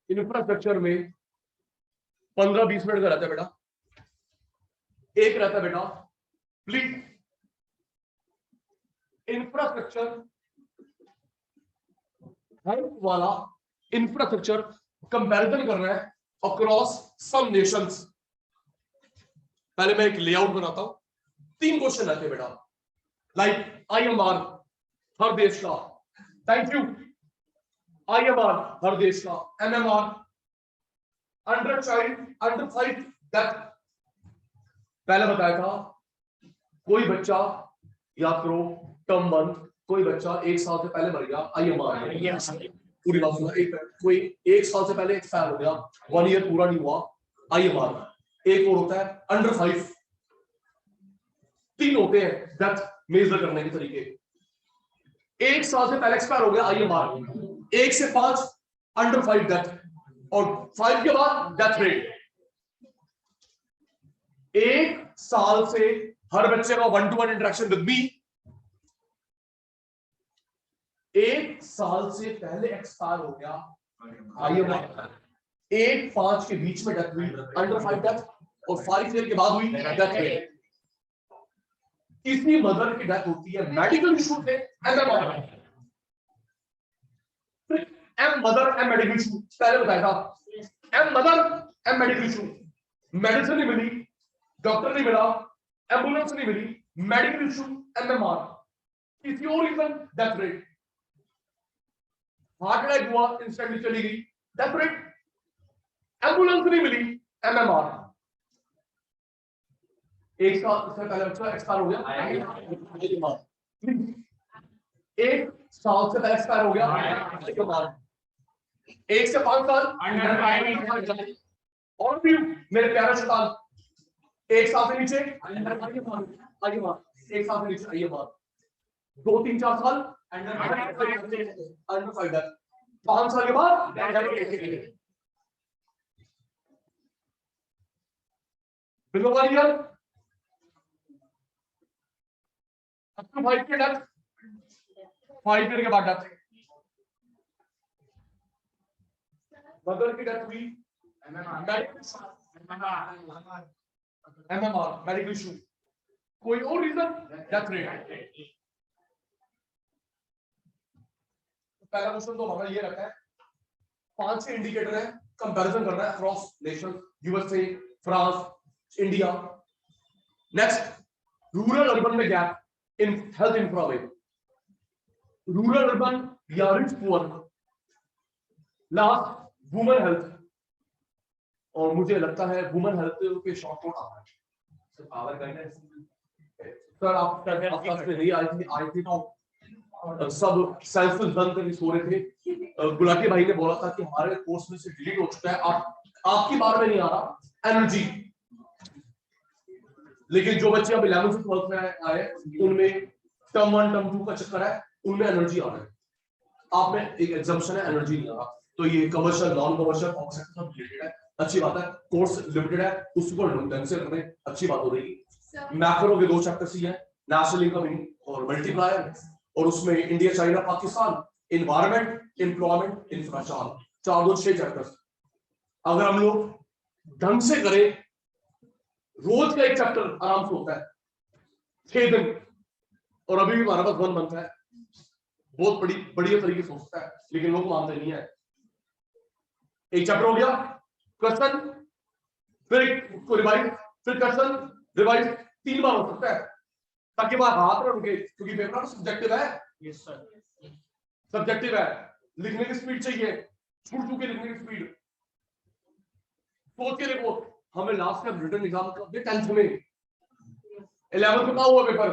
Infrastructure में 15-20 minute का रहता है बेटा, एक रहता है बेटा प्लीज इंफ्रास्ट्रक्चर हेल्थ वाला इंफ्रास्ट्रक्चर कंपैरिजन कर रहा है अक्रॉस सम नेशंस। पहले मैं एक लेआउट बनाता हूं, 3 क्वेश्चन रहते हैं बेटा, लाइक IMR हर देश का, थैंक यू, IMR हर देश का, MMR under child under 5 death. पहले बताया था कोई बच्चा, याद करो टर्म 1, कोई बच्चा 1 साल से पहले मर गया, IMR पूरी बात सुना, कोई 1 साल से पहले एक्सपायर हो गया, 1 ईयर पूरा नहीं हुआ, IMR। एक और होता है अंडर 5, 3 होते हैं डेथ मेजर करने के तरीके। 1 साल से पहले एक्सपायर हो गया IMR, 1 से 5 अंडर 5 डेथ, और 5 के बाद डेथ रेट। 1 साल से हर बच्चे का 1-to-1 इंटरेक्शन विद मी, 1 साल से पहले एक्सपायर हो गया IMR, 1-5 के बीच में डेथ हुई अंडर 5 डेथ, और 5 ईयर के बाद हुई डेथ रेट। किसी मदर की डेथ होती है मेडिकल इशू से, M mother M medical issue, पहले बताया था, M mother M medical issue, medicine नहीं मिली, डॉक्टर नहीं मिला, एम्बुलेंस नहीं मिली, मेडिकल इशू MMR, किसी और reason death rate. Heart attack हुआ इंस्टेंटली चली गई, डेथ रेट। एम्बुलेंस नहीं मिली, MMR। 1 साल से पहले बच्चा एक्सपायर हो गया, 1 साल से पहले एक्सपायर हो गया, 1 से 5 साल अंडर, और भी मेरे प्यारे शैतान, 1 साल से नीचे IMR, 1 साल से नीचे IMR, 2-3-4 साल अंडर 5 डेथ, 5 साल के बाद up to 5 के डेथ, 5 ईयर के बाद डेथ। मदर की डेथ हुई MMR मेडिकल इशू, कोई और रीजन डेथ रेट। पहला क्वेश्चन तो हमारा ये रखा है, 5 के इंडिकेटर है, कंपैरिजन करना है across nation, USA, France, India. Next, rural urban में गैप इन हेल्थ इंफ्रा में, रूरल अर्बन या rich poor. Last, women health, और मुझे लगता है वुमेन हेल्थ पे शॉर्ट कोट आ रहा है सर, आप नहीं आई थी ना, सब सेल्फ बंद करके सो रहे थे। गुलाटी भाई ने बोला था कि हमारे कोर्स में से डिलीट हो चुका है, आपकी बार में नहीं आ रहा एनर्जी, लेकिन जो बच्चे अब 11 से 12 में आए उनमें टर्म 1 टर्म 2 का चक्कर है, उनमें एनर्जी आ रहा है। आप में एक एग्जम्पशन है एनर्जी नहीं आ रहा, तो ये कमर्शियल नॉन कमर्शियल ऑक्सीजन सब रिलेटेड है, अच्छी बात है। कोर्स लिमिटेड है, उसको ढंग से करने अच्छी बात हो रही। मैक्रो के 2 चैप्टर्स ही है, नेशनल इनकम और मल्टीप्लायर, और उसमें India China Pakistan, environment, employment, infrastructure, 4-2-6 chapters. अगर हम लोग ढंग से करें, रोज का एक चैप्टर आराम से होता है 6 दिन, और अभी भी हमारा पास 1 मंथ है, बहुत बढ़िया तरीके से हो सकता है, लेकिन लोग मानते नहीं है। एक चैप्टर हो गया, क्वेश्चन, फिर उसको रिवाइज, फिर क्वेश्चन रिवाइज 3 बार हो सकता है, ताकि बार हाथ ना रुके, क्योंकि पेपर सब्जेक्टिव है। यस सर, सब्जेक्टिव है, लिखने की स्पीड चाहिए, छूट के लिखने की स्पीड, सोच के देखो। हमें लास्ट में रिटन एग्जाम कब दे, 10th में, 11th में हुआ पेपर,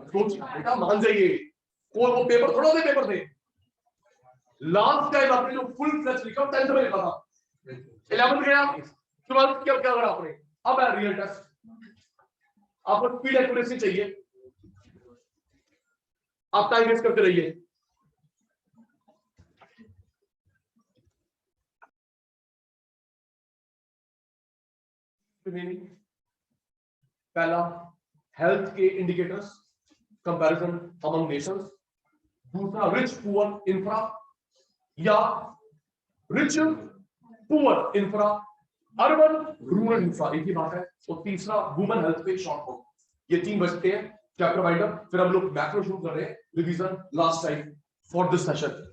सोच बेटा मान जाइए, कोई वो पेपर थोड़ा दे, पेपर दे। लास्ट टाइम आपने जो फुल फ्लेश लिखा 10th में लिखा था, 11th गया, 12th क्या क्या करा आपने, अब है रियल टेस्ट। आपको स्पीड एक्यूरेसी चाहिए, आप टाइम वेस्ट करते रहिए। पहला हेल्थ के इंडिकेटर्स, कंपैरिजन अमंग नेशंस, दूसरा रिच पुअर इंफ्रा या rich poor infra, urban rural infra, एक ही बात है। और तीसरा वुमेन हेल्थ पे शॉर्ट फॉर्म। ये 3 बचते हैं चैप्टर वाइंडअप, फिर हम लोग मैक्रो शुरू कर रहे हैं, revision last time for this session.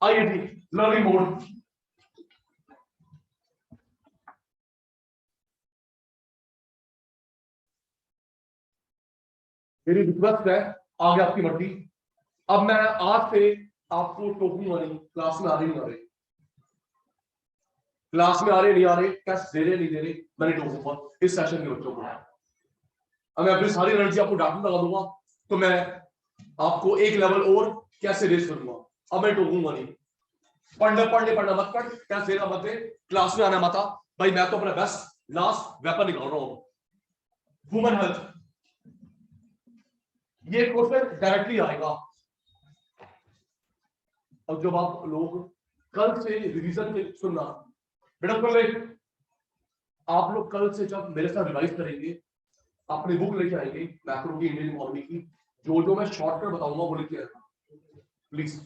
आइए जी, लर्निंग मोड। मेरी रिक्वेस्ट है, आगे आपकी मर्जी। अब मैं आज से आपको टोकूंगा नहीं, क्लास में आ रहे नहीं आ रहे, क्लास में आ रहे नहीं आ रहे, टेस्ट दे रहे नहीं दे रहे, मैंने टोकूंगा इस सेशन के बच्चों को। अब मैं अपनी सारी एनर्जी आपको डांटने लगा दूंगा, तो मैं आपको एक लेवल और कैसे रेस करूंगा। अब मैं टोकूंगा नहीं, पढ़ना मत पढ़, टेस्ट देना मत दे, क्लास में आना मत आ भाई, मैं तो अपना बेस्ट लास्ट वेपन निकाल रहा हूं। वुमेन हेल्थ, ये क्वेश्चन डायरेक्टली आएगा। अब जब आप लोग कल से रिवीजन के सुनना बेटा, कल आप लोग कल से जब मेरे साथ रिवाइज करेंगे, अपनी बुक लेके आएंगे मैक्रो की, इंडियन इकोनॉमी की, जो मैं शॉर्टकट बताऊंगा वो लिख के रखना प्लीज,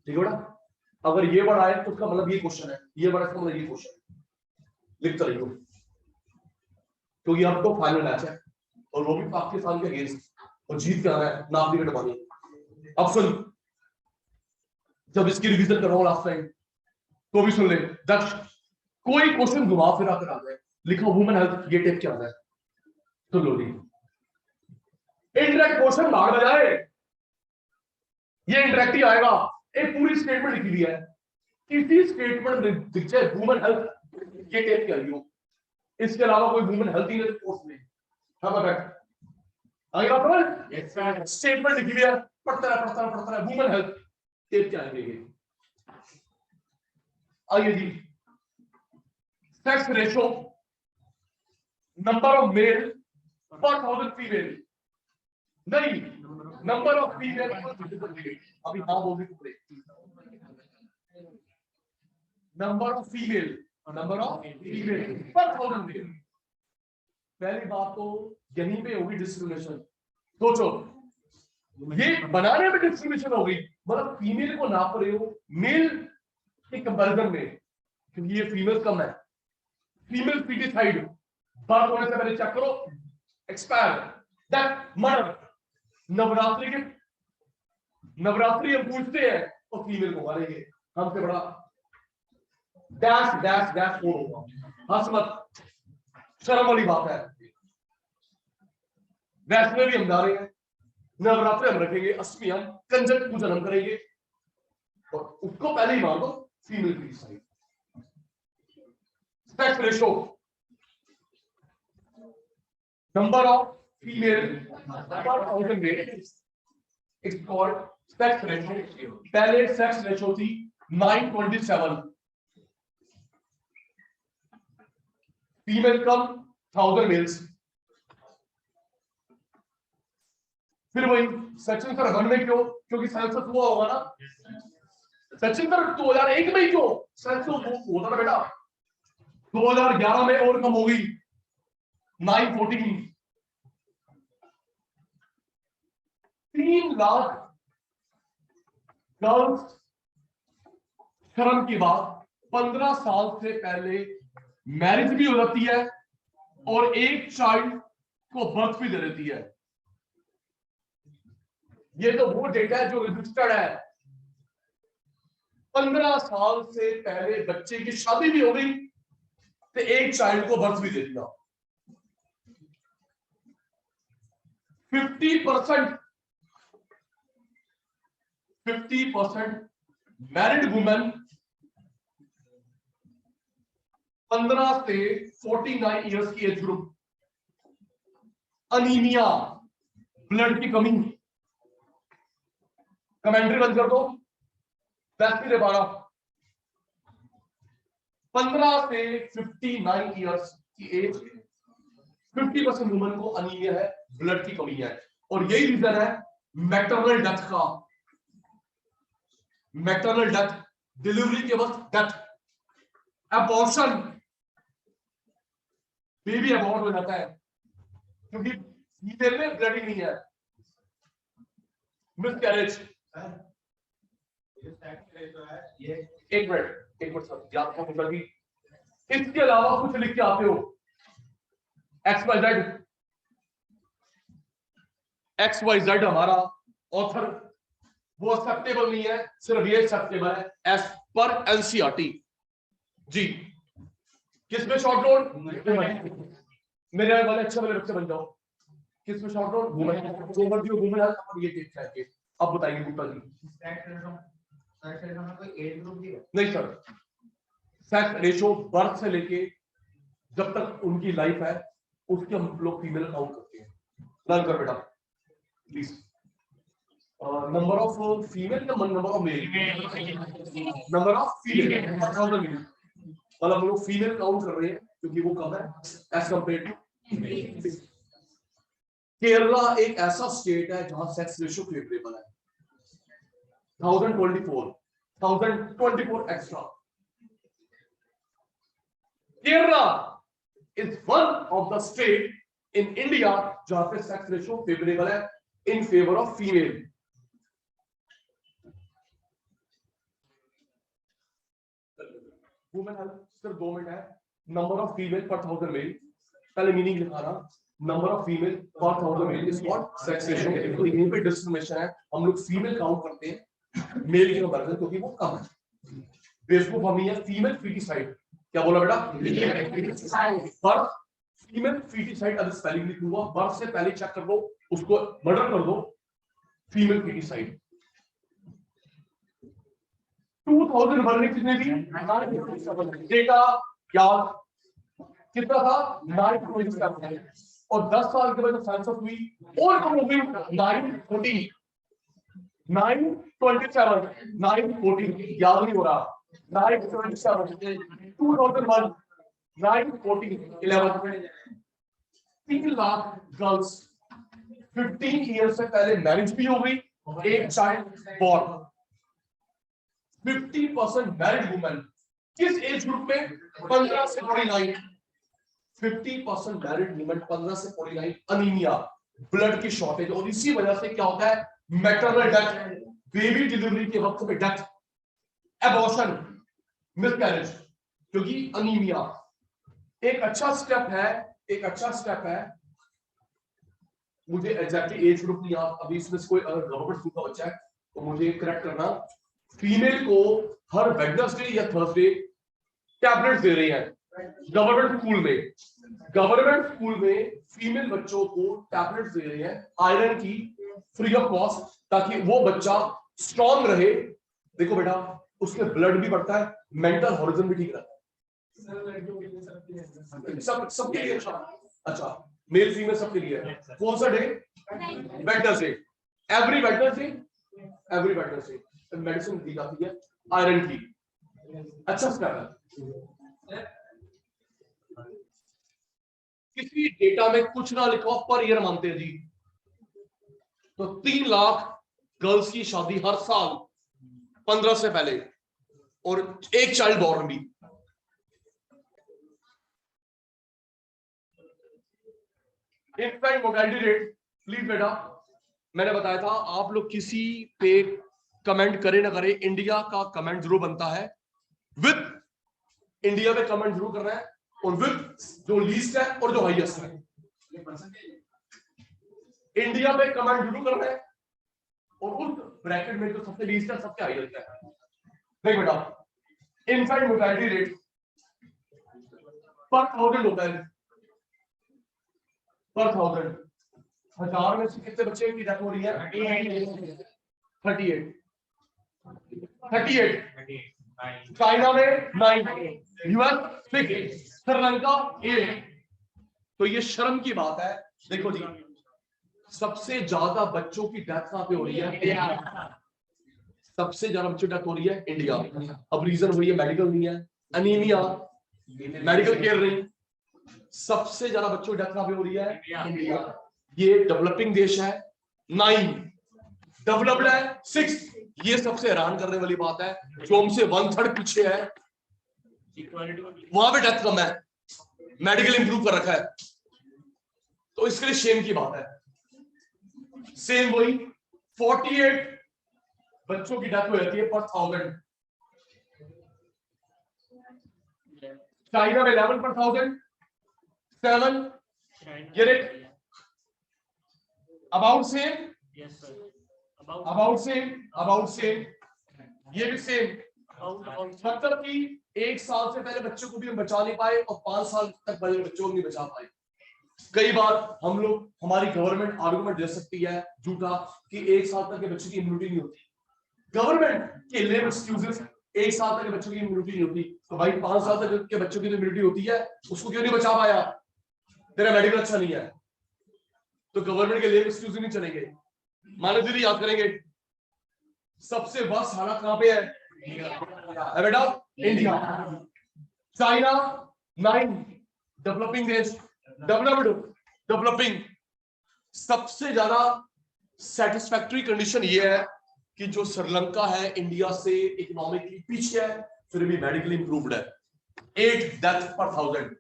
ठीक है बेटा। अगर ये वर्ड आए तो उसका मतलब ये क्वेश्चन है, ये वर्ड का मतलब ये क्वेश्चन है, लिख रहिए, क्योंकि अब तो फाइनल मैच है और वो भी पाकिस्तान के अगेंस्ट, और जीत के आना है, ना अपनी कटवानी। अब सुन, जब इसकी रिवीजन कर रहा हूं लास्ट टाइम, तो भी सुन ले, दक्ष कोई क्वेश्चन घुमा फिरा कर आ जाए, लिखो वुमेन हेल्थ, ये टेप क्या है, तो लो ली इंटरेक्ट क्वेश्चन भाग ना जाए, ये इंटरेक्ट ही आएगा। एक पूरी स्टेटमेंट लिखी हुई है, इसी स्टेटमेंट में दिख जाए वुमेन हेल्थ, ये टेप क्या है, इसके अलावा कोई वुमेन हेल्थ ही नहीं कोर्स में। हाँ बैठ आगे बात समझ, स्टेटमेंट लिखी हुई है, पढ़ता रहा वुमेन हेल्थ, टेप क्या है ये। आइए जी, sex ratio, number of male पर 1000 फीमेल, नहीं नंबर ऑफ फीमेल, अभी हाँ बोल रही, नंबर ऑफ फीमेल पर 1000 मेल। पहली बात तो यहीं पे होगी डिस्क्रिमिनेशन। सोचो, ये बनाने में डिस्क्रिमिनेशन होगी, मतलब फीमेल को नाप रहे हो मेल के कंपैरिजन में, क्योंकि ये फीमेल कम है, फीमेल फीटिसाइड, बर्थ होने से पहले चेक करो, एक्सपायर, दैट मर्डर। नवरात्रि हम पूछते हैं और फीमेल को मारेंगे, हमसे बड़ा डैश डैश डैश कौन होगा, हंस मत, शर्म वाली बात है। वैष्णव भी हम जा रहे हैं, नवरात्रि हम रखेंगे, अष्टमी हम कंजक पूजन हम करेंगे, और उसको पहले ही मान दो female foeticide. Sex ratio, number of female पर 1000 male, it's called sex ratio. पहले सेक्स रेशो थी 9:27, फीमेल कम 1000 मेल्स। फिर वही सचिन सर 1 में क्यों, क्योंकि सेंसस हुआ होगा ना, सचिन सर 2001 में क्यों सेंसस होता ना बेटा, 2011 में और कम होगी 914। 3 लाख गर्ल्स शर्म की बात 15 साल से पहले मैरिज भी हो जाती है और एक चाइल्ड को बर्थ भी दे देती है। ये तो वो डेटा है जो रजिस्टर्ड है। 15 साल से पहले बच्चे की शादी भी हो गई तो एक चाइल्ड को बर्थ भी दे दिया। 50% मैरिड वुमेन 15 से 49 इयर्स की एज ग्रुप, अनीमिया, ब्लड की कमी, कमेंट्री बंद कर दो, 15 से 59 इयर्स की एज, 50% वुमेन को अनीमिया है, ब्लड की कमी है, और यही रीजन है मैटरनल डेथ का। मैटरनल डेथ, डिलीवरी के वक्त डेथ, अबॉर्शन, बेबी अबॉर्ट हो जाता है क्योंकि फीमेल में ब्लडिंग नहीं है, मिसकैरेज। एक मिनट सर, याद रखो कि इसके अलावा कुछ लिख के आते हो XYZ हमारा ऑथर वो एक्सेप्टेबल नहीं है, सिर्फ ये एक्सेप्टेबल है एज पर एनसीईआरटी जी। किसमें शॉर्ट नोट? मेरे वाले अच्छे वाले बच्चे बन जाओ। किसमें शॉर्ट नोट? वुमेन ये टिप्स है कि अब बताइए गुप्ता जी। नहीं सर, सेक्स रेशो बर्थ से लेके जब तक उनकी लाइफ है उसके हम लोग फीमेल काउंट करते हैं। लर्न कर बेटा प्लीज। नंबर ऑफ फीमेल या number of mail? Number of female, मतलब हम लोग फीमेल काउंट कर रहे हैं क्योंकि वो कम है as compare to male. Kerala एक ऐसा स्टेट है जहां सेक्स रेशियो फेवरेबल है। 1024 extra. Kerala is one of the state in India जहां पे सेक्स रेशियो फेवरेबल है in favour of female. Women health सिर्फ 2 मिनट है। नंबर ऑफ फीमेल पर 1000 मेल, पहले मीनिंग लिखा रहा, नंबर ऑफ फीमेल पर 1000 male is what sex ratio. तो यहीं पे डिस्क्रिमिनेशन है, हम लोग फीमेल काउंट करते हैं मेल के बराबर क्योंकि वो कम है। बेवकूफ हम ये फीमेल फीटिसाइड, क्या बोला बेटा? पर फीमेल फीटिसाइड अगर स्पेलिंग लिखूंगा बर्थ से पहले चेक कर लो, उसको मर्डर कर दो। फीमेल फीटिसाइड 2000 भरने कितने थी? डेटा याद कितना था? 927। और 10 साल के बाद जब सेंसस हुई और कम हो गई 914, 927, 914 याद नहीं हो रहा। 927, 2001, 914, 11, 3 लाख गर्ल्स 15 ईयर से पहले मैरिज भी हो गई, एक चाइल्ड बॉर्न। 50% मैरिड वुमेन किस एज ग्रुप में? 15 से 49। 50% मैरिड वुमेन 15 से 49। अनीमिया, ब्लड की शॉर्टेज, और इसी वजह से क्या होता है? मैटरनल डेथ, बेबी डिलीवरी के वक्त में डेथ, एबॉर्शन, मिसकैरेज, क्योंकि अनीमिया। एक अच्छा स्टेप है, मुझे एग्जैक्टली एज ग्रुप नहीं याद अभी, इसमें कोई अगर गवर्नमेंट स्कूल का बच्चा है तो मुझे करेक्ट करना। फीमेल को हर वेडनेसडे या थर्सडे टैबलेट दे रही है गवर्नमेंट स्कूल में फीमेल बच्चों को टैबलेट दे रही है आयरन की, फ्री ऑफ कॉस्ट, ताकि वो बच्चा स्ट्रॉन्ग रहे। देखो बेटा, उसके ब्लड भी बढ़ता है, मेंटल हॉरिजन भी ठीक रहता है। सबके लिए अच्छा, मेल फीमेल सबके लिए। कौन सा day? Wednesday. Every Wednesday medicine दी जाती है आयरन की। अच्छा स्टेप है। किसी डेटा में कुछ ना लिखा पर ईयर मानते हैं जी, तो 3 लाख गर्ल्स की शादी हर साल 15 से पहले, और एक चाइल्ड बॉर्न भी। इनफैक्ट मोर्टेलिटी रेट प्लीज बेटा, मैंने बताया था आप लोग किसी पे कमेंट करे ना करे, इंडिया का कमेंट जरूर बनता है, विद इंडिया पे कमेंट जरूर करना है, और विद जो लीस्ट है और जो हाईएस्ट है। इंडिया पे कमेंट जरूर करना है और उस ब्रैकेट में जो सबसे लीस्ट है सबसे हाईएस्ट है। देख बेटा, इनफैक्ट मोर्टेलिटी रेट पर 1000 होता है, पर 1000। 1000 में से कितने बच्चे की डेथ हो रही है? 38। चाइना में 9, यूएस 6, श्रीलंका 8। तो ये शर्म की बात है। देखो जी, सबसे ज्यादा बच्चों की डेथ कहां पे हो रही है? सबसे ज्यादा बच्चों की डेथ हो रही है इंडिया। अब रीजन वही है, मेडिकल नहीं है, अनीमिया, मेडिकल केयर नहीं। सबसे ज्यादा बच्चों की डेथ कहां पे हो रही है? इंडिया। ये डेवलपिंग देश है 9, डेवलप्ड है 6। ये सबसे हैरान करने वाली बात है, जो हमसे 1/3 पीछे है, वहां पे डेथ कम है। मेडिकल इंप्रूव कर रखा है, तो इसके लिए शेम की बात है। सेम वही 48 बच्चों की डेथ हो जाती है पर 1000। चाइना में 11 पर 1000, 7 ये अबाउट सेम, अबाउट सेम, ये भी सेम। मतलब कि 1 साल से पहले बच्चों को भी हम बचा नहीं पाए और 5 साल तक पहले बच्चों को नहीं बचा पाए। कई बार हम लोग, हमारी गवर्नमेंट आर्गुमेंट दे सकती है झूठा कि 1 साल तक के बच्चे की इम्यूनिटी नहीं होती। गवर्नमेंट के लेम एक्सक्यूजेस, 1 साल तक के बच्चों की इम्यूनिटी नहीं होती, तो भाई 5 साल तक के बच्चों की इम्यूनिटी होती है, उसको क्यों नहीं बचा पाया? तेरा मेडिकल अच्छा नहीं है, तो गवर्नमेंट के लेम एक्सक्यूज नहीं चलेंगे। मानव जी याद करेंगे, सबसे वर्स्ट हालत कहां पे है? बेटा इंडिया। चाइना 9 डेवलपिंग देश, डेवलपिंग। सबसे ज्यादा सेटिस्फैक्टरी कंडीशन ये है कि जो श्रीलंका है इंडिया से इकोनॉमिकली पीछे है, फिर भी मेडिकली इंप्रूव्ड है। 8 डेथ पर 1000,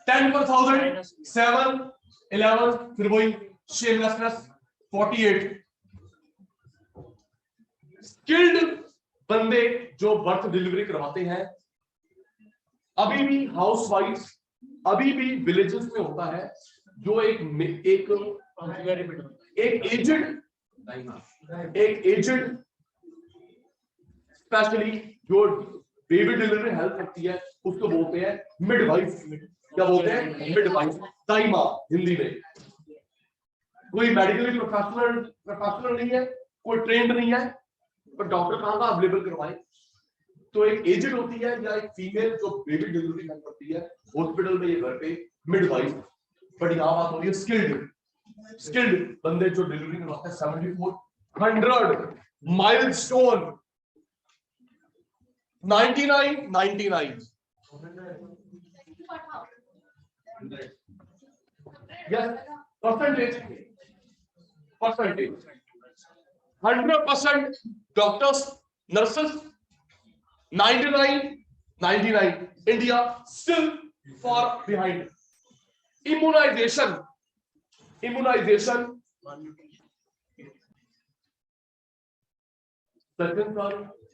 10 पर 1000, 7, 11, फिर वही शेमलेसनेस 48। स्किल्ड बंदे जो बर्थ डिलीवरी करवाते हैं, अभी भी हाउसवाइफ, अभी भी विलेजेस में होता है, जो एक एजेंट स्पेशली जो बेबी डिलीवरी हेल्प करती है, उसको बोलते हैं मिडवाइफ। क्या बोलते हैं? मिडवाइफ, दाई माँ हिंदी में। कोई मेडिकली प्रोफेशनल नहीं है, कोई ट्रेंड नहीं है, पर डॉक्टर कहाँ का अवेलेबल करवाए? तो एक एजेंट होती है या एक फीमेल जो बेबी डिलीवरी हेल्प करती है हॉस्पिटल में, ये घर पे मिडवाइफ। बट यहाँ बात हो रही है स्किल्ड बंदे जो डिलीवरी करवाते हैं। 7400 milestone, 99 yes percentage 100% doctors, nurses, 99 India still far behind. Immunisation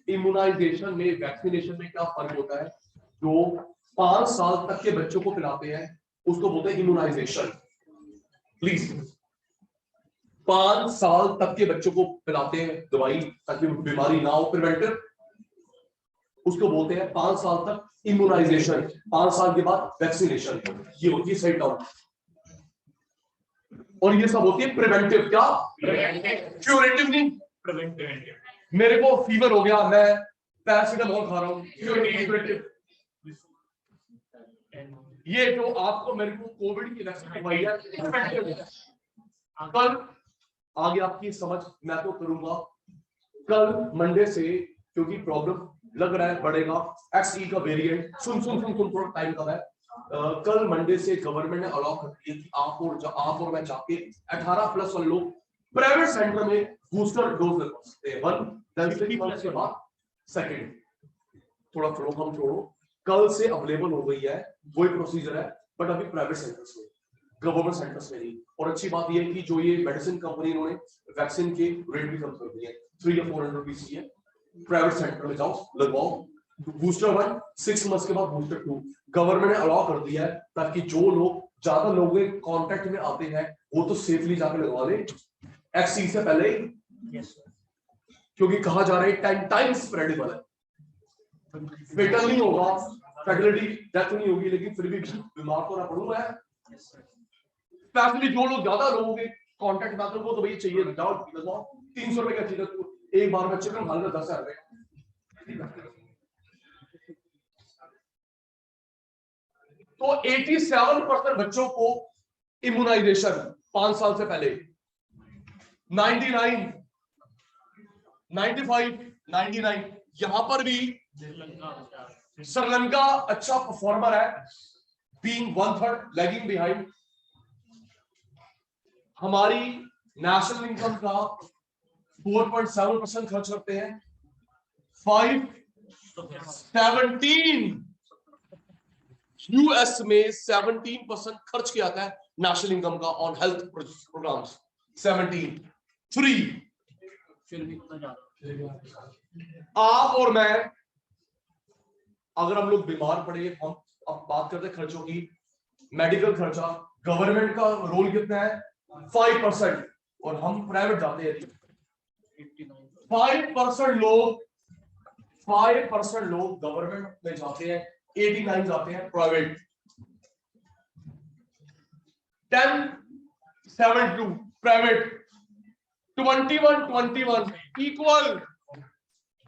immunisation में, वैक्सीनेशन में क्या फर्क होता है? जो 5 साल तक के बच्चों को पिलाते हैं उसको बोलते हैं इम्यूनाइजेशन। प्लीज, 5 साल तक के बच्चों को पिलाते हैं दवाई ताकि बीमारी ना हो, प्रिवेंटिव, उसको बोलते हैं 5 साल तक इम्यूनाइजेशन। 5 साल के बाद वैक्सीनेशन, ये होती है सही टर्म। और ये सब होती है प्रिवेंटिव। क्या? क्यूरेटिव नहीं, प्रिवेंटिव। मेरे को फीवर हो गया, मैं पैरासिटामोल खा रहा हूं, क्यूरेटिव। ये जो आपको मेरे को कोविड की वैक्सीन लगवाई है, कल आगे आपकी समझ मैं तो करूंगा। कल मंडे से, क्योंकि प्रॉब्लम लग रहा है बढ़ेगा, XE का वेरिएंट, सुन थोड़ा टाइम कम है। कल मंडे से गवर्नमेंट ने अलाउ कर दिया कि आप और मैं जाके 18+ वाले लोग प्राइवेट सेंटर में बूस्टर डोज लगवा सकते हैं। 1 के बाद सेकेंड। थोड़ा छोड़ो, कल से अवेलेबल हो गई है, वही प्रोसीजर है, बट अभी प्राइवेट सेंटर्स में, गवर्नमेंट सेंटर्स में नहीं। और अच्छी बात यह है कि जो ये मेडिसिन कंपनी, इन्होंने वैक्सीन के रेट भी कम कर दिए हैं, 3 या 400 रुपीज की है। प्राइवेट सेंटर में जाओ, लगवाओ। बूस्टर 1 6 मंथ्स के बाद बूस्टर 2 गवर्नमेंट ने अलाउ कर दिया है, ताकि जो लोग ज्यादा लोगों के कांटेक्ट में आते हैं वो तो सेफली जाकर लगवा ले XE से पहले। क्योंकि कहा जा रहा है 10 टाइम्स स्प्रेडेबल है, फेटल नहीं होगा, फैटेलिटी डेथ नहीं होगी, लेकिन फिर भी बीमार तो ना पड़ूं मैं। स्पेशली जो लोग ज्यादा लोगों के कांटेक्ट में आते हैं वो तो भाई चाहिए, जाओ लगवाओ। 300 रुपए का चीज, एक बार बच्चे को हाल में 10,000 रुपए। तो 87% बच्चों को इम्यूनाइजेशन 5 साल से पहले, 99, 95, 99। यहां पर भी श्रीलंका अच्छा परफॉर्मर है, बीइंग 1/3 लैगिंग बिहाइंड। हमारी नेशनल इनकम का 4.7% खर्च करते हैं, 517 यूएस में 17% खर्च किया जाता है नेशनल इनकम का ऑन हेल्थ प्रोग्राम्स। 17 3 फिर भी इतना ज्यादा। आप और मैं अगर हम लोग बीमार पड़े, हम अब बात करते हैं खर्चों की, मेडिकल खर्चा, गवर्नमेंट का रोल कितना है 5%, और हम प्राइवेट जाते हैं 5% लोग 5% लोग गवर्नमेंट में जाते हैं, 89 जाते हैं प्राइवेट। 10-7-2 private, 21-21 equal.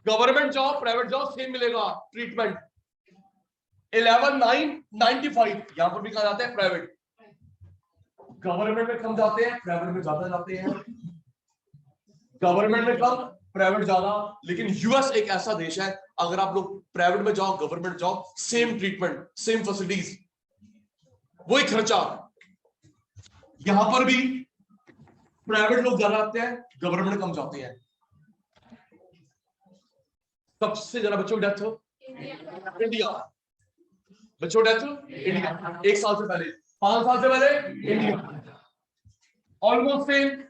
गवर्नमेंट जाओ प्राइवेट जाओ सेम मिलेगा ट्रीटमेंट। 11-9-95 यहां पर भी कहा जाता है प्राइवेट। गवर्नमेंट में कम जाते हैं, प्राइवेट में ज्यादा जाते हैं। गवर्नमेंट में कम, प्राइवेट ज्यादा। लेकिन यूएस एक ऐसा देश है, अगर आप लोग प्राइवेट में जाओ गवर्नमेंट जाओ, सेम ट्रीटमेंट, सेम फैसिलिटीज, वही खर्चा। यहां पर भी प्राइवेट लोग ज्यादा आते हैं, गवर्नमेंट कम जाते हैं। सबसे ज्यादा बच्चों की डेथ इंडिया, बच्चों डेथ इंडिया 1 साल से पहले, 5 साल से पहले इंडिया। Almost same.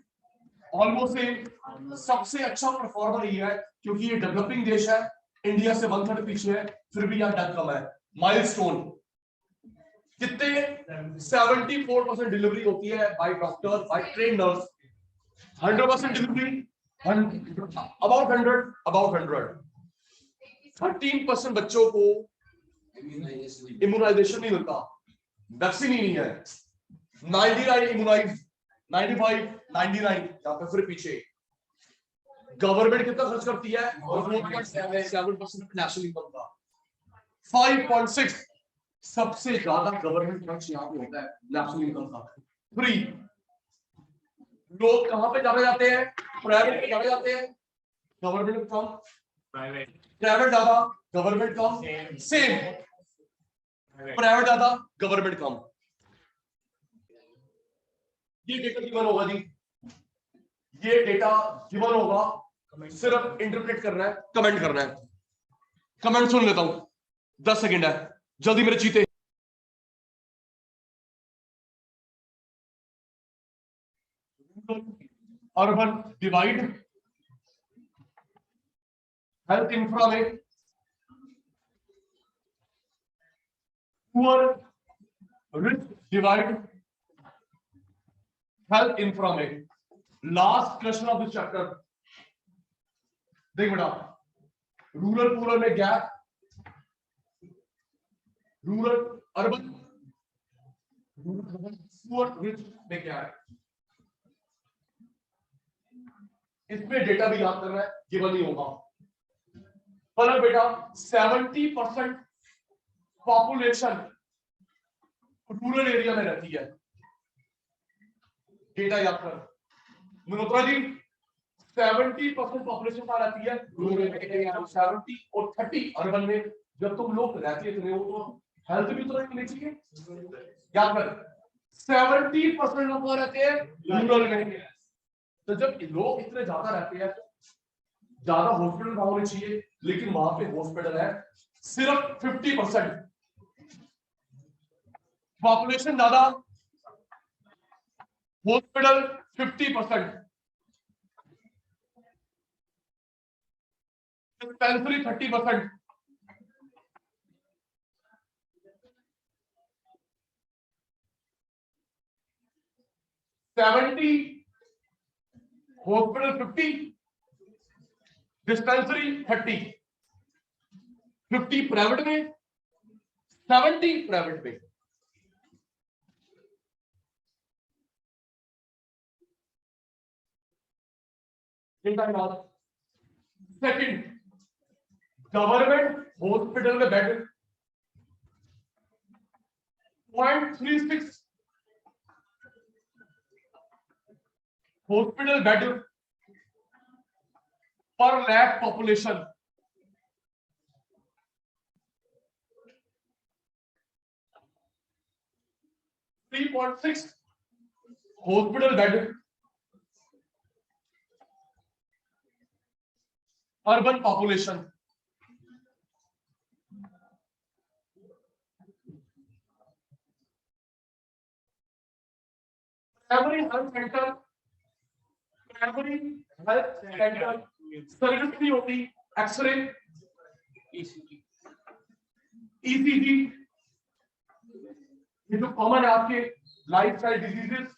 सबसे अच्छा परफॉर्मर ये है क्योंकि ये डेवलपिंग देश है, इंडिया से 1/3 पीछे है, फिर भी यहाँ डेथ कम है। माइलस्टोन कितने 74% डिलीवरी होती है by doctor, by train nurse. 100% delivery, about 100। 13% बच्चों को इम्यूनाइजेशन नहीं मिलता, वैक्सीन ही नहीं है। 99 इम्यूनाइज, 95 99 यहाँ पे फिर पीछे। गवर्नमेंट कितना खर्च करती है 4.7% नेशनल इनकम का। 5.6 सबसे ज्यादा गवर्नमेंट खर्च यहाँ पे होता है नेशनल इनकम का। 3 लोग कहां पे ज्यादा जाते हैं, प्राइवेट पे ज्यादा जाते हैं, गवर्नमेंट कम, प्राइवेट ज्यादा, गवर्नमेंट कम, सेम, प्राइवेट ज्यादा, गवर्नमेंट कम। ये डेटा गिवन होगा जी, ये डेटा गिवन होगा, सिर्फ इंटरप्रेट करना है, कमेंट करना है। कमेंट सुन लेता हूं, 10 सेकंड है, जल्दी मेरे चीते। अर्बन डिवाइड, हेल्थ इंफ्रा में, poor rich divide, health infra में। Last question of this chapter, देख बेटा, रूरल पुअर में gap, rural urban poor rich में गैप। इसमें डेटा भी याद करना है, गिवन नहीं होगा। पर बेटा 70% पॉपुलेशन रूरल एरिया में रहती है, डेटा याद कर। मल्होत्रा जी 70% पॉपुलेशन कहां रहती है रूरल एरिया, 70 और 30 अर्बन में। जब तुम लोग रहते हो तो हेल्थ भी तो नहीं चाहिए, याद कर। 70% लोग कहां रहते हैं रूरल में। तो जब लोग इतने ज्यादा रहते हैं, ज्यादा हॉस्पिटल ना होने चाहिए, लेकिन वहां पे हॉस्पिटल है सिर्फ 50%। पॉपुलेशन ज्यादा, hospital 50%, dispensary 30%। Hospital 50, dispensary 30। 50 private में, 70 प्राइवेट में। सेकंड, गवर्नमेंट हॉस्पिटल में बेड 0.36 हॉस्पिटल बेड पर lakh population. Hospital bed urban population. Primary health centre, primary health centre service भी होती, एक्सरे, ईसीजी, ईसीजी, ये जो कॉमन है आपके लाइफस्टाइल डिजीजेस,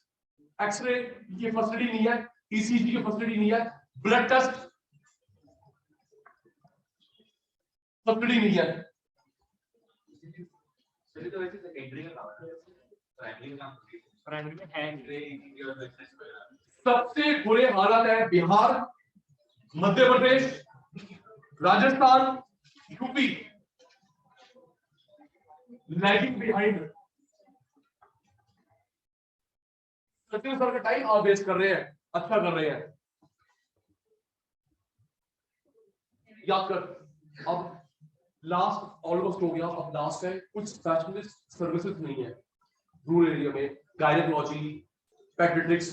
एक्सरे ये फैसिलिटी नहीं है, ईसीजी की फैसिलिटी नहीं है, ब्लड टेस्ट फैसिलिटी नहीं है। तो वैसे सेकेंडरी का काम है, प्राइमरी का काम प्राइमरी में है सबसे बुरे हालत है Bihar, Madhya Pradesh, Rajasthan, UP, lagging behind. Sachin sir का टाइम आप वेस्ट कर रहे हैं, अच्छा कर रहे हैं। याद कर, अब लास्ट ऑलमोस्ट हो गया, अब लास्ट है, कुछ स्पेशलिस्ट सर्विसेज नहीं है रूरल एरिया में, गायनेकोलॉजी, पेडियाट्रिक्स,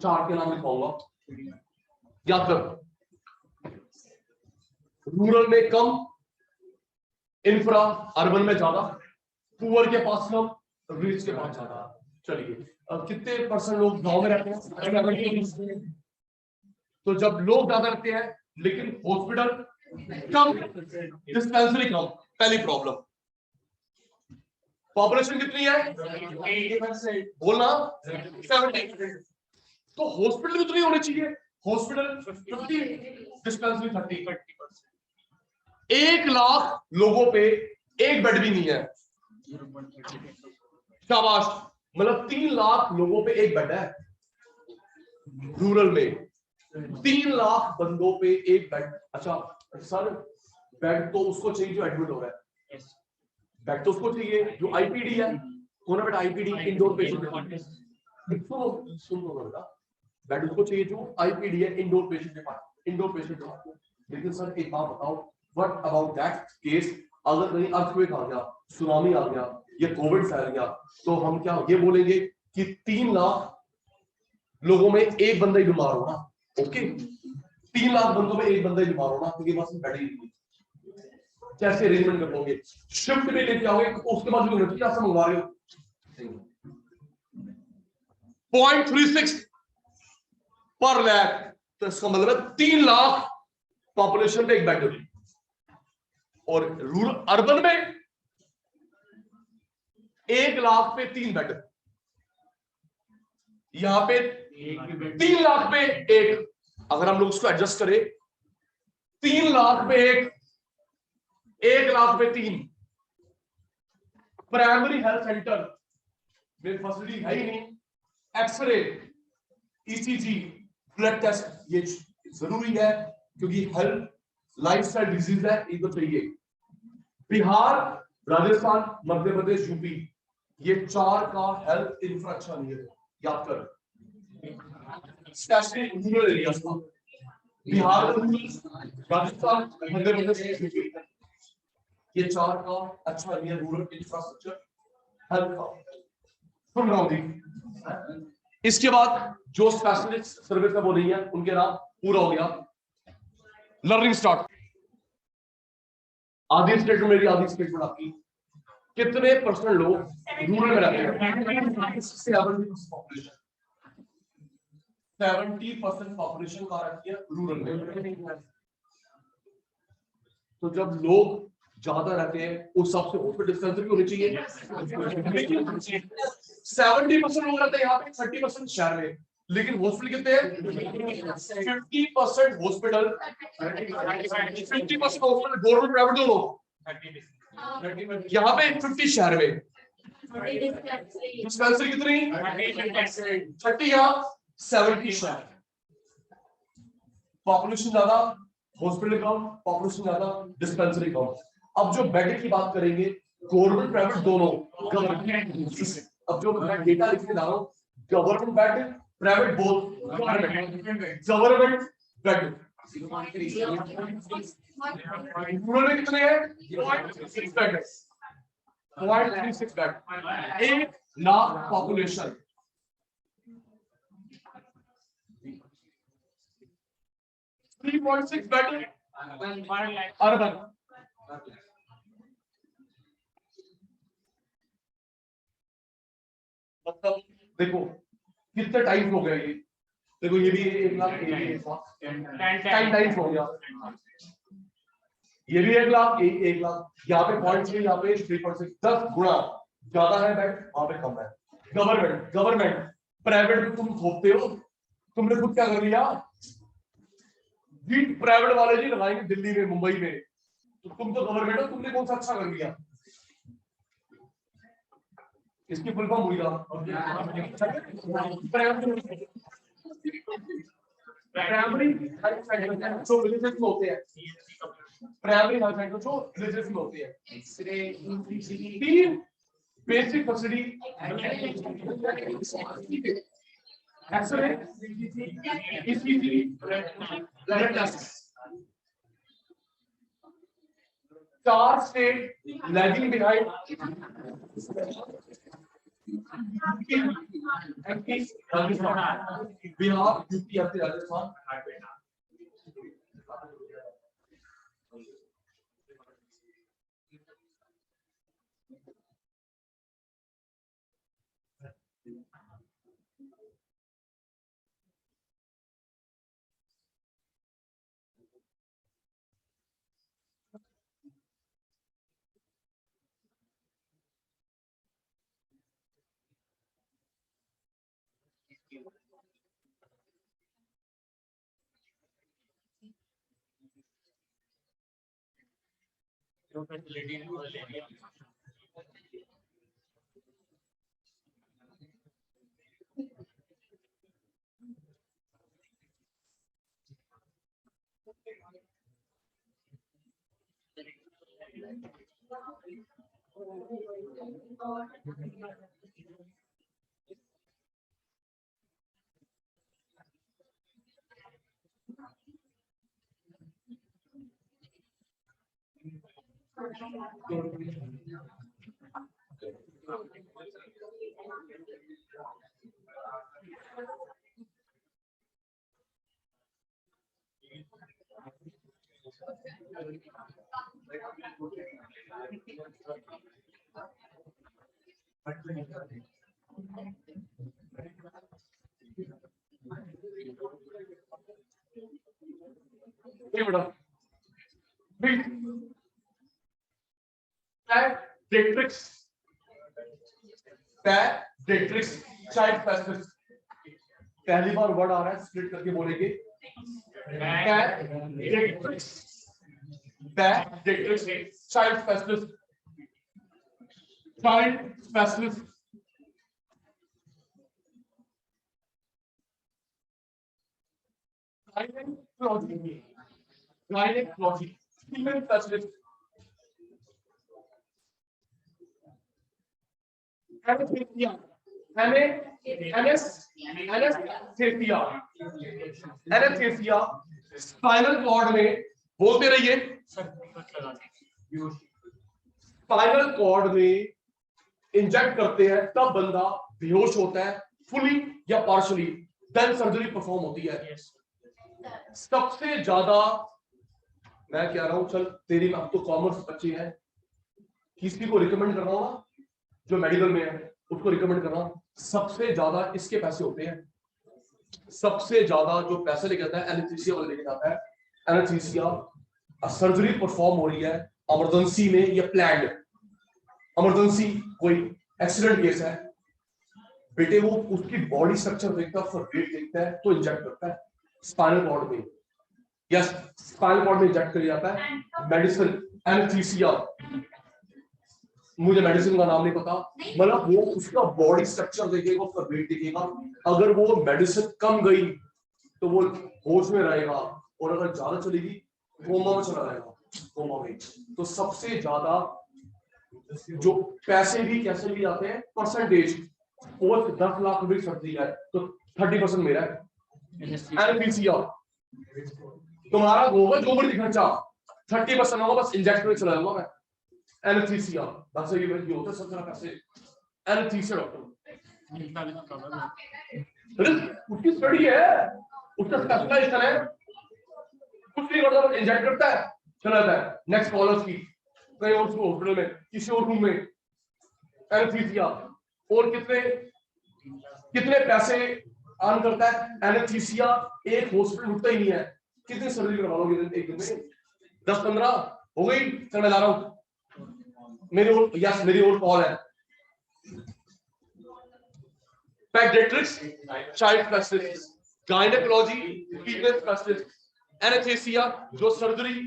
4 के नाम लिखवाऊंगा, याद कर। रूरल में कम, इंफ्रा, अर्बन में ज्यादा, पुअर के पास कम, रिच के पास ज्यादा। चलिए, अब कितने परसेंट लोग गांव में रहते हैं? तो जब लोग ज्यादा रहते हैं लेकिन हॉस्पिटल कम, डिस्पेंसरी कम, पहली प्रॉब्लम। पॉपुलेशन कितनी है बोलना? 70। तो हॉस्पिटल कितनी होनी चाहिए? Hospital 50, dispensary 30%। 1 लाख लोगों पे एक बेड भी नहीं है, शाबाश, मतलब 3 लाख लोगों पे एक बेड है रूरल में, 3 लाख बंदों पे एक बेड। अच्छा सर, बेड तो उसको चाहिए जो एडमिट हो रहा है, बेड तो उसको चाहिए जो आईपीडी है। कौन है बेटा आईपीडी? Indoor patient. सुनो बेटा, बेड उसको चाहिए जो आईपीडी है, इंडोर पेशेंट के पास, इंडोर पेशेंट। लेकिन सर एक बात बताओ, व्हाट अबाउट दैट केस, अगर कहीं अर्थक्वेक आ गया, सुनामी आ गया या कोविड फैल गया, तो हम क्या ये बोलेंगे कि 3 लाख लोगों में एक बंदा ही बीमार होगा? ओके, 3 लाख बंदों में एक बंदा ही बीमार होगा क्योंकि बस बेड ही नहीं। कैसे अरेंजमेंट कर लोगे? शिफ्ट में लेके आओगे, उसके बाद यूनिट क्या मंगवा रहे हो? 0.36 पर लैख, तो इसका मतलब 3 लाख पॉपुलेशन पे एक बेड होगी। और रूरल अर्बन में 1 लाख पे 3 बेड, यहां पे 3 लाख पे एक। अगर हम लोग उसको एडजस्ट करें, 3 लाख पे एक, 1 लाख पे 3। प्राइमरी हेल्थ सेंटर में फैसिलिटी है ही नहीं, एक्सरे, ईसीजी, ब्लड टेस्ट ये जरूरी है क्योंकि हेल्थ लाइफस्टाइल डिजीज है, ये तो चाहिए। बिहार, राजस्थान, मध्य प्रदेश, यूपी, ये 4 का हेल्थ इंफ्रा अच्छा नहीं है, याद कर। स्पेशली रूरल एरियाज का, बिहार, राजस्थान, मध्य प्रदेश, यूपी, ये 4 का अच्छा नहीं है रूरल इंफ्रास्ट्रक्चर हेल्थ का। सुन रहा हूं जी। इसके बाद जो स्पेशलिस्ट सर्विस है वो नहीं है, उनके नाम पूरा हो गया। लर्निंग स्टार्ट, आधी स्टेटमेंट मेरी, आधी स्टेटमेंट आपकी। कितने परसेंट लोग रूरल में रहते हैं? 70% पॉपुलेशन कहां रहती है? रूरल में। तो जब लोग ज्यादा रहते हैं उस हिसाब से हॉस्पिटल डिस्पेंसरी होनी चाहिए। 70% लोग रहते हैं यहाँ पे, 30% शहर में, लेकिन हॉस्पिटल कितने हैं? 50% हॉस्पिटल, 50% हॉस्पिटल गवर्नमेंट प्राइवेट दोनों, यहाँ पे 50 शहर में। डिस्पेंसरी कितनी? 30 या 70 शहर। पॉपुलेशन ज्यादा, हॉस्पिटल कम, पॉपुलेशन ज्यादा, डिस्पेंसरी कम। अब जो बेड की बात करेंगे, गवर्नमेंट प्राइवेट दोनों, गवर्नमेंट। अब जो मैं डेटा लिखने जा रहा हूं, government bed, private both, government bed. Rural में कितने हैं? 0.36 bed, 0.36 bed, 1 lakh population. $3.6 bed urban. मतलब देखो, कितने टाइम्स हो गया ये? देखो ये भी 1 लाख, ये भी 1 लाख, 10 टाइम्स हो गया। ये भी 1 लाख, 1 लाख। यहाँ पे 0.3, यहाँ पे 3.6, 10 गुना ज्यादा है बेट, वहां पे कम है। गवर्नमेंट प्राइवेट में तुम थोपते हो, तुमने खुद क्या कर लिया जी? प्राइवेट वाले जी लगाएंगे दिल्ली में, मुंबई में, तो तुम तो गवर्नमेंट हो, तुमने कौन सा अच्छा कर लिया? इसकी फुल फॉर्म हुई प्राइमरी हेल्थ सेंटर जो विलेजेस में होते हैं, प्राइमरी हेल्थ सेंटर जो विलेजेस में होते हैं। तीन basic facility, x-ray, ECG, blood test. 4 state lagging behind, MP, Rajasthan, Bihar, UP, Rajasthan. जो फैसिलिटी है वो ले लिया। चाइल्ड स्पेसिफिक, पहली बार वर्ड आ रहा है, स्प्लिट करके बोलेंगे। Child specialist, gynaecology, female specialist, anaesthesia, spinal cord में, बोलते रहिए, स्पाइनल कॉर्ड में इंजेक्ट करते हैं तब बंदा बेहोश होता है, फुली या पार्शली, देन सर्जरी परफॉर्म होती है। सबसे ज्यादा, मैं कह रहा हूं, चल तेरी में अब तो कॉमर्स बच्चे हैं, किसी को रिकमेंड कर रहा हूं, जो मेडिकल में है उसको रिकमेंड कर रहा हूं, सबसे ज्यादा इसके पैसे होते हैं। सबसे ज्यादा जो पैसे लेके जाता है एनेस्थीसिया वाला लेके जाता है। एनेस्थीसिया, सर्जरी परफॉर्म हो रही है इमरजेंसी में या प्लान्ड इमरजेंसी, कोई एक्सीडेंट केस है, बेटे वो उसकी बॉडी स्ट्रक्चर देखता है, उसका वेट देखता है, तो इंजेक्ट करता है स्पाइनल कॉर्ड में, या स्पाइनल कॉर्ड में इंजेक्ट किया जाता है मेडिसिन, एनेस्थीसिया। मुझे मेडिसिन का नाम नहीं पता, मतलब वो उसका बॉडी स्ट्रक्चर देखेगा, उसका वेट देखेगा, अगर वो मेडिसिन कम गई तो वो होश में रहेगा, और अगर ज्यादा चलेगी कोमा में चला जाएगा, कोमा में। तो सबसे ज्यादा जो पैसे भी कैसे भी आते हैं, परसेंटेज, और 10 लाख रुपए सर्जरी है तो 30% मेरा है। एनेस्थीसिया तुम्हारा होगा जो भी खर्चा 30% होगा, बस इंजेक्शन में चला जाऊंगा मैं। एनेस्थीसिया बस ये होता है, सब तरह पैसे। एनेस्थीसिया डॉक्टर उसकी स्टडी है, उसका स्पेशलाइजेशन है, कुछ नहीं करता, बस इंजेक्ट करता है, चला जाता है नेक्स्ट कॉलर्स की, कहीं और हॉस्पिटल में, किसी और रूम में। एनेस्थीसिया और कितने पैसे अर्न करता है। एनेस्थीसिया एक हॉस्पिटल रुकता ही नहीं है। कितनी सर्जरी करवा लोगे एक दिन में? 10-15 हो गई। चल मैं ला रहा हूं, मेरी और कॉल है। Paediatrics, child specialist, gynaecology, female specialist, anaesthesia जो सर्जरी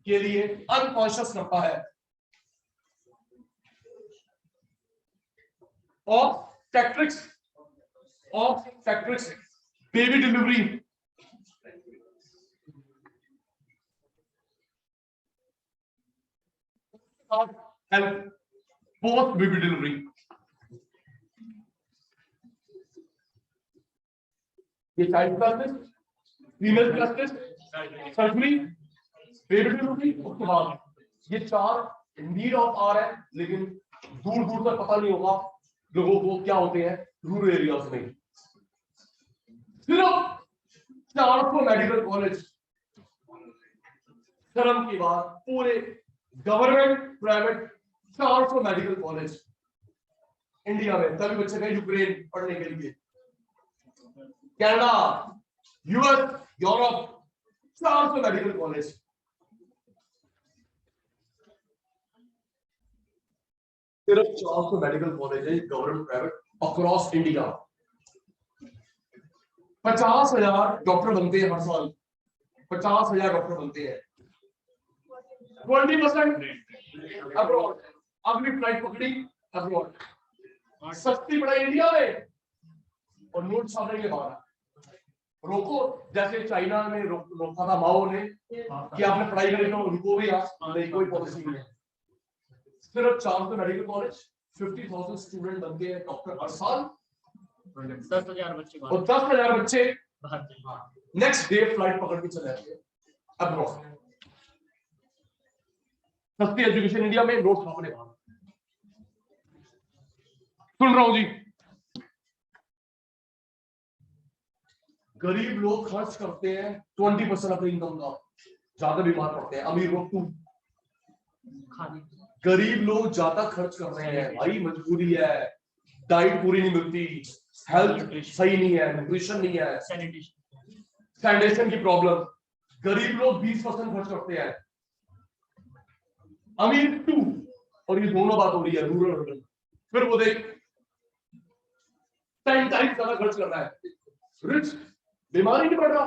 के लिए अनकॉन्शियस करता है, obstetrics baby delivery, help post baby delivery. ये child specialist, female specialist, surgery, baby delivery, उसके बाद ये 4 नीड ऑफ आर है, लेकिन दूर दूर तक पता नहीं होगा लोगों को क्या होते हैं रूरल एरियाज में। सिर्फ 400 मेडिकल कॉलेज, शर्म की बात, पूरे government private 400 medical college India में। तभी बच्चे गए यूक्रेन पढ़ने के लिए, Canada, US, Europe, 400 medical college. सिर्फ 400 मेडिकल कॉलेज है government private across India. 50,000 doctor बनते हैं हर साल, 50,000 डॉक्टर बनते हैं। 20% अब्रॉड। अगली फ्लाइट पकड़ी अब्रॉड। सस्ती पढ़ाई इंडिया में और नोट छापने के बाद रोको, जैसे चाइना में रोका था माओ ने कि आपने पढ़ाई करी तो रुको भी, नहीं कोई पॉलिसी नहीं है। सिर्फ 400 मेडिकल कॉलेज, 50,000 स्टूडेंट बनते हैं डॉक्टर हर साल, 10,000 बच्चे और 10,000 बच्चे बाहर नेक्स्ट डे फ्लाइट पकड़ के चले जाते हैं अब्रॉड। सस्ती एजुकेशन इंडिया में, नोट छापने वाला। सुन रहा हूं जी। गरीब लोग खर्च करते हैं 20% अपनी इनकम का, ज्यादा बीमार पड़ते हैं। अमीर लोग 2, गरीब लोग ज्यादा खर्च कर रहे हैं भाई, मजबूरी है, डाइट पूरी नहीं मिलती, हेल्थ सही नहीं है, न्यूट्रिशन नहीं है, सैनिटेशन की प्रॉब्लम। गरीब लोग 20% खर्च करते हैं, अमीर 2, और ये दोनों बात हो रही है रूरल अर्बन। फिर वो देख 10 टाइम्स ज्यादा खर्च कर रहा है। रिच बीमारी नहीं पड़ रहा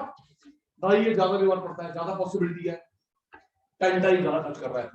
भाई, ये ज्यादा बीमार पड़ता है, ज्यादा पॉसिबिलिटी है, 10 टाइम्स ज्यादा खर्च कर रहा है।